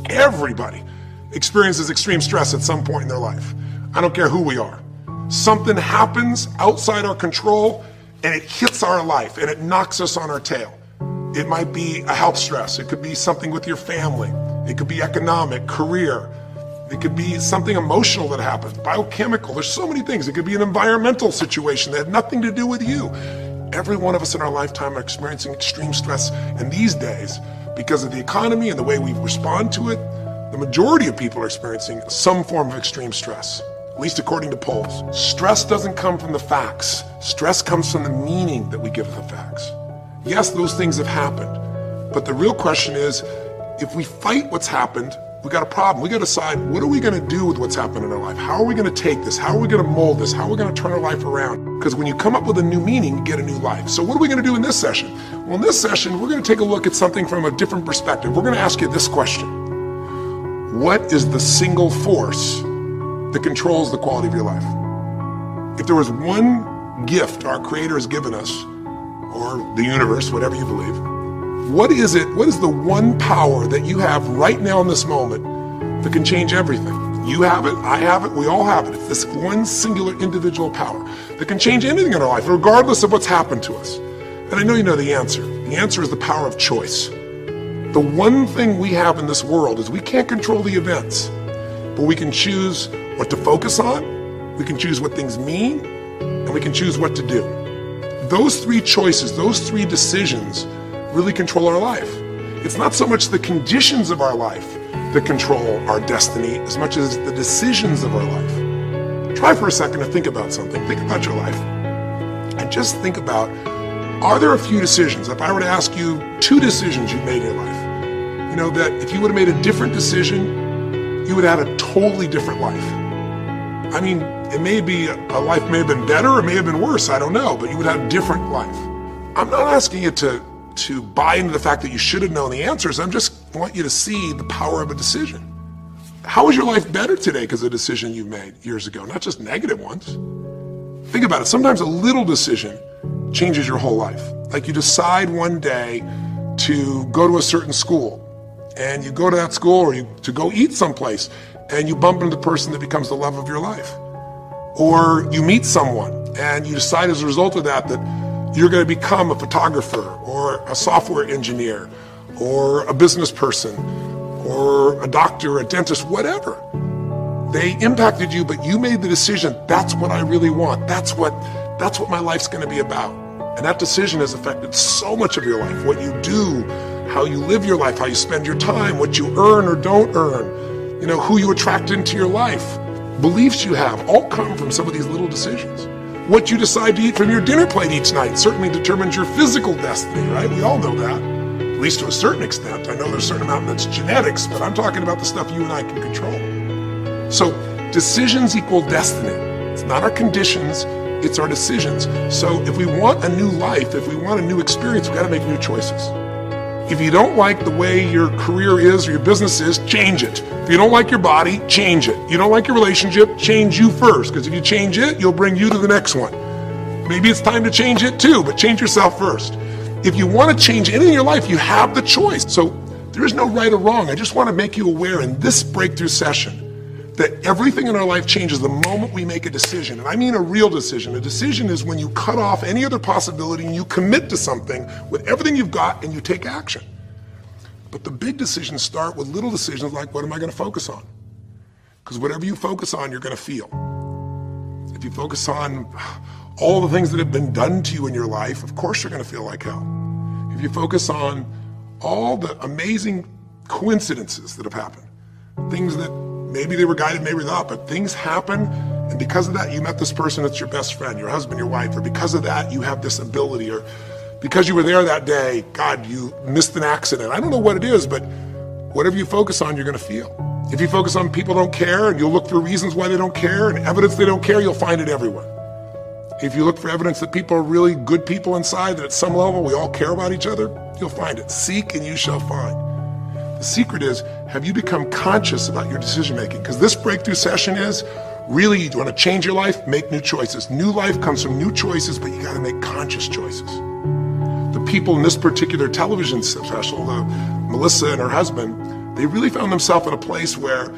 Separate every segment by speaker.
Speaker 1: Everybody experiences extreme stress at some point in their life. I don't care who we are. Something happens outside our control and it hits our life and it knocks us on our tail. It might be a health stress. It could be something with your family. It could be economic, career. It could be something emotional that happens, biochemical. There's so many things. It could be an environmental situation that had nothing to do with you. Every one of us in our lifetime are experiencing extreme stress. And these days, because of the economy and the way we respond to it, the majority of people are experiencing some form of extreme stress, at least according to polls. Stress doesn't come from the facts. Stress comes from the meaning that we give the facts. Yes, those things have happened, but the real question is, if we fight what's happened, we got a problem. We got to decide, what are we going to do with what's happened in our life? How are we going to take this? How are we going to mold this? How are we going to turn our life around? Because when you come up with a new meaning, you get a new life. So what are we going to do in this session? Well, in this session, we're going to take a look at something from a different perspective. We're going to ask you this question. What is the single force that controls the quality of your life? If there was one gift our Creator has given us, or the universe, whatever you believe, what is it? What is the one power that you have right now in this moment that can change everything? You have it, I have it, we all have it. It's this one singular individual power that can change anything in our life, regardless of what's happened to us. And I know you know the answer. The answer is the power of choice. The one thing we have in this world is we can't control the events, but we can choose what to focus on, we can choose what things mean, and we can choose what to do. Those three choices, those three decisions really control our life. It's not so much the conditions of our life that control our destiny as much as the decisions of our life. Try for a second to think about something. Think about your life. And just think about, are there a few decisions? If I were to ask you 2 decisions you made in your life, you know, that if you would have made a different decision, you would have had a totally different life. I mean, it may be, a life may have been better or may have been worse, I don't know, but you would have a different life. I'm not asking you to buy into the fact that you should have known the answers. I just want you to see the power of a decision. How is your life better today because of a decision you made years ago, not just negative ones? Think about it. Sometimes a little decision changes your whole life. Like you decide one day to go to a certain school, and you go to that school, or to go eat someplace, and you bump into the person that becomes the love of your life. Or you meet someone, and you decide as a result of that you're going to become a photographer or a software engineer or a business person or a doctor, a dentist, whatever. They impacted you, but you made the decision, that's what I really want. That's what my life's going to be about. And that decision has affected so much of your life. What you do, how you live your life, how you spend your time, what you earn or don't earn, you know, who you attract into your life, beliefs you have, all come from some of these little decisions. What you decide to eat from your dinner plate each night certainly determines your physical destiny, right? We all know that, at least to a certain extent. I know there's a certain amount that's genetics, but I'm talking about the stuff you and I can control. So decisions equal destiny. It's not our conditions, it's our decisions. So if we want a new life, if we want a new experience, we've got to make new choices. If you don't like the way your career is or your business is, change it. If you don't like your body, change it. You don't like your relationship, change you first, because if you change it, you'll bring you to the next one. Maybe it's time to change it too, but change yourself first. If you want to change anything in your life, you have the choice. So there is no right or wrong. I just want to make you aware in this breakthrough session that everything in our life changes the moment we make a decision. And I mean a real decision. A decision is when you cut off any other possibility and you commit to something with everything you've got and you take action. But the big decisions start with little decisions like, what am I going to focus on? Because whatever you focus on, you're going to feel. If you focus on all the things that have been done to you in your life, of course you're going to feel like hell. If you focus on all the amazing coincidences that have happened, things that maybe they were guided, maybe not, but things happen, and because of that, you met this person that's your best friend, your husband, your wife, or because of that, you have this ability, or because you were there that day, God, you missed an accident. I don't know what it is, but whatever you focus on, you're going to feel. If you focus on people don't care, and you'll look for reasons why they don't care, and evidence they don't care, you'll find it everywhere. If you look for evidence that people are really good people inside, that at some level we all care about each other, you'll find it. Seek and you shall find. The secret is, have you become conscious about your decision making? Because this breakthrough session is, really, you want to change your life, make new choices. New life comes from new choices, but you got to make conscious choices. The people in this particular television special, Melissa and her husband, they really found themselves in a place where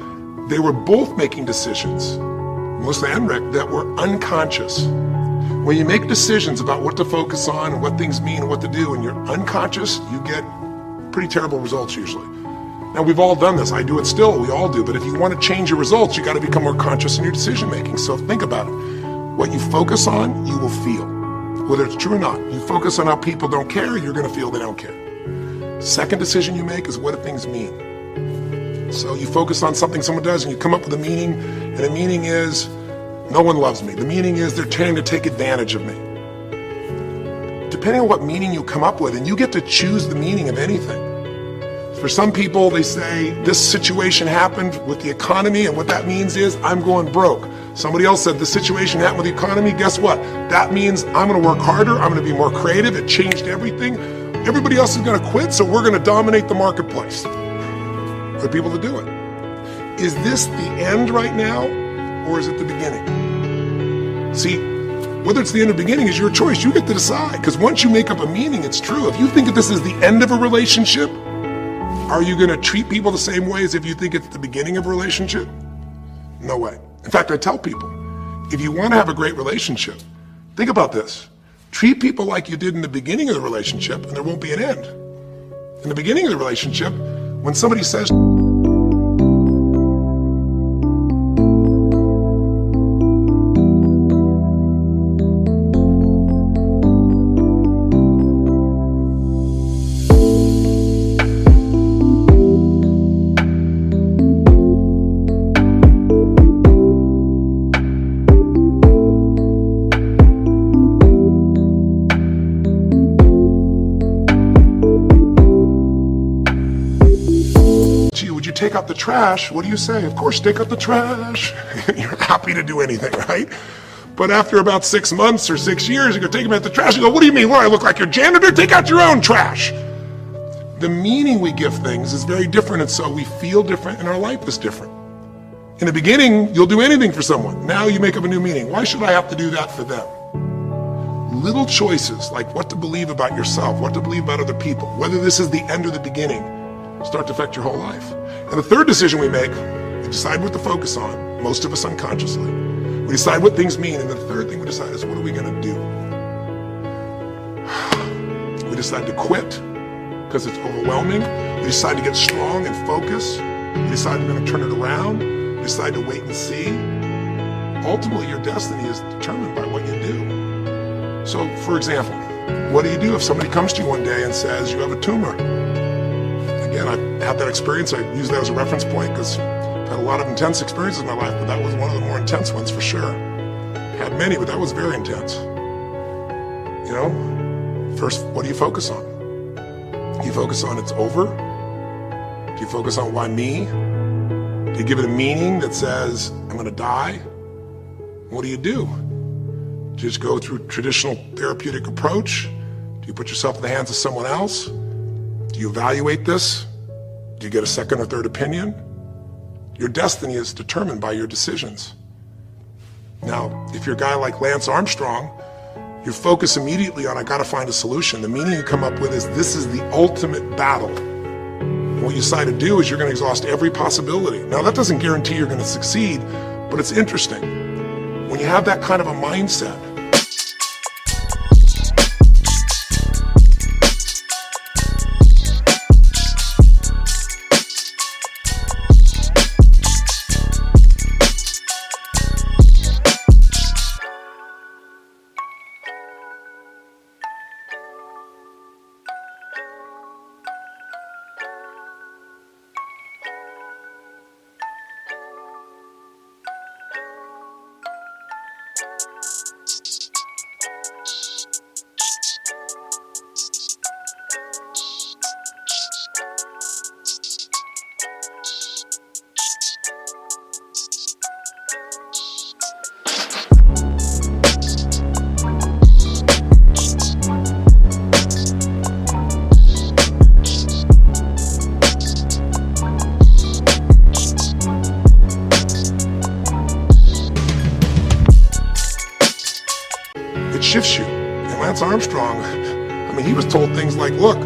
Speaker 1: they were both making decisions, Melissa and Rick, that were unconscious. When you make decisions about what to focus on and what things mean and what to do, and you're unconscious, you get pretty terrible results usually. Now, we've all done this. I do it still. We all do. But if you want to change your results, you got to become more conscious in your decision making. So think about it. What you focus on, you will feel. Whether it's true or not. You focus on how people don't care, you're going to feel they don't care. Second decision you make is what do things mean. So you focus on something someone does and you come up with a meaning, and the meaning is no one loves me. The meaning is they're trying to take advantage of me. Depending on what meaning you come up with, and you get to choose the meaning of anything. For some people, they say, this situation happened with the economy, and what that means is I'm going broke. Somebody else said, this situation happened with the economy, guess what? That means I'm gonna work harder, I'm gonna be more creative, it changed everything. Everybody else is gonna quit, so we're gonna dominate the marketplace. For people to do it. Is this the end right now, or is it the beginning? See, whether it's the end or beginning is your choice, you get to decide, because once you make up a meaning, it's true. If you think that this is the end of a relationship, are you gonna treat people the same way as if you think it's the beginning of a relationship? No way. In fact, I tell people, if you wanna have a great relationship, think about this. Treat people like you did in the beginning of the relationship, and there won't be an end. In the beginning of the relationship, when somebody says, take out the trash, what do you say? Of course, take out the trash. You're happy to do anything, right? But after about 6 months or 6 years, you go take them out the trash. You go, what do you mean? What, I look like your janitor? Take out your own trash. The meaning we give things is very different, and so we feel different, and our life is different. In the beginning, you'll do anything for someone. Now you make up a new meaning. Why should I have to do that for them? Little choices, like what to believe about yourself, what to believe about other people, whether this is the end or the beginning, start to affect your whole life. And the third decision we make, we decide what to focus on, most of us unconsciously. We decide what things mean, and the third thing we decide is what are we gonna do? We decide to quit because it's overwhelming. We decide to get strong and focus. We decide we're gonna turn it around. We decide to wait and see. Ultimately, your destiny is determined by what you do. So, for example, what do you do if somebody comes to you one day and says, you have a tumor? Again, I've had that experience. I use that as a reference point because I've had a lot of intense experiences in my life, but that was one of the more intense ones for sure. Had many, but that was very intense. You know, first, what do you focus on? Do you focus on it's over? Do you focus on why me? Do you give it a meaning that says, I'm gonna die? What do? Do you just go through traditional therapeutic approach? Do you put yourself in the hands of someone else? Do you evaluate this? Do you get a second or third opinion? Your destiny is determined by your decisions. Now, if you're a guy like Lance Armstrong, you focus immediately on, I gotta find a solution. The meaning you come up with is, this is the ultimate battle. And what you decide to do is you're gonna exhaust every possibility. Now, that doesn't guarantee you're gonna succeed, but it's interesting. When you have that kind of a mindset, shifts you. And Lance Armstrong, I mean, he was told things like, look,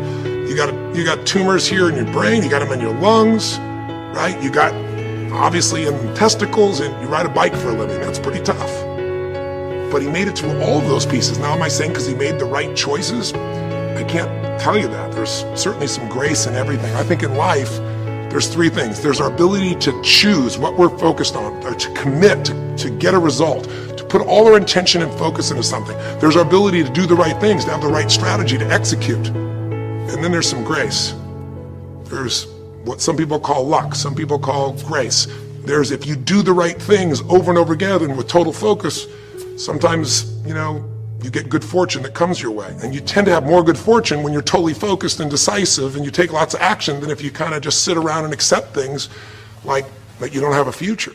Speaker 1: You got tumors here in your brain, you got them in your lungs, right? You got obviously in the testicles, and you ride a bike for a living. That's pretty tough. But he made it through all of those pieces. Now, am I saying because he made the right choices? I can't tell you that. There's certainly some grace in everything. I think in life, there's three things. There's our ability to choose what we're focused on, or to commit, to get a result, to put all our intention and focus into something. There's our ability to do the right things, to have the right strategy, to execute. And then there's some grace. There's what some people call luck, some people call grace. There's if you do the right things over and over again and with total focus, sometimes, you get good fortune that comes your way. And you tend to have more good fortune when you're totally focused and decisive and you take lots of action than if you kind of just sit around and accept things like you don't have a future.